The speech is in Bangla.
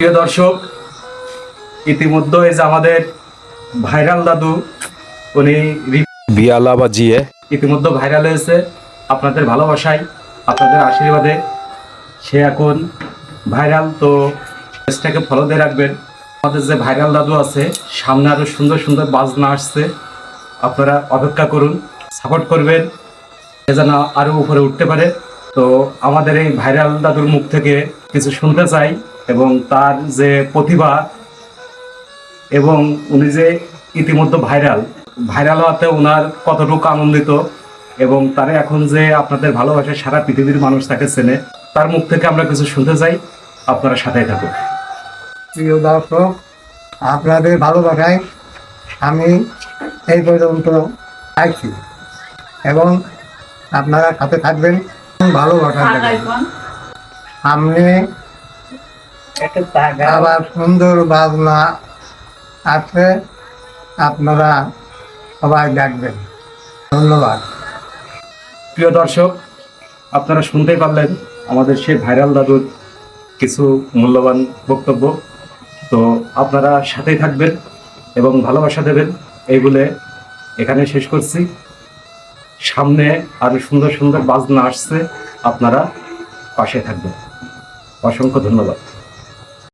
প্রিয় দর্শক, ইতিমধ্যে এই যে আমাদের ভাইরাল দাদু, উনি বিয়ালা বাজিয়ে ইতিমধ্যে ভাইরাল হয়েছে আপনাদের ভালোবাসায়, আপনাদের আশীর্বাদে সে এখন ভাইরাল। তো পেজটাকে ফলো দিয়ে রাখবেন। আমাদের যে ভাইরাল দাদু আছে, সামনে আরো সুন্দর সুন্দর বাজনা আসছে, আপনারা অপেক্ষা করুন, সাপোর্ট করবেন, এ যেন আরো উপরে উঠতে পারে। তো আমাদের এই ভাইরাল দাদুর মুখ থেকে কিছু শুনতে চাই, এবং তার যে প্রতিভা, এবং উনি যে ইতিমধ্যে ভাইরাল হওয়াতে ওনার কতটুকু আনন্দিত, এবং তারে এখন যে আপনাদের ভালোবাসে সারা পৃথিবীর মানুষ তাকে চেনে, তার মুখ থেকে আমরা কিছু শুনতে চাই। আপনারা সাথে থাকুন। প্রিয় দর্শক, আপনাদের ভালোবাসায় আমি এই পর্যন্ত আইছি, এবং আপনারা সাথে থাকবেন, ভালোবাসা দেবেন। সামনে আবার সুন্দর বাজনা আছে, আপনারা সবাই দেখবেন। ধন্যবাদ। প্রিয় দর্শক, আপনারা শুনতেই পারলেন আমাদের সেই ভাইরাল দাদুর কিছু মূল্যবান বক্তব্য। তো আপনারা সাথেই থাকবেন এবং ভালোবাসা দেবেন, এই বলে এখানে শেষ করছি। সামনে আরো সুন্দর সুন্দর বাজনা আসছে, আপনারা পাশে থাকবেন। অসংখ্য ধন্যবাদ।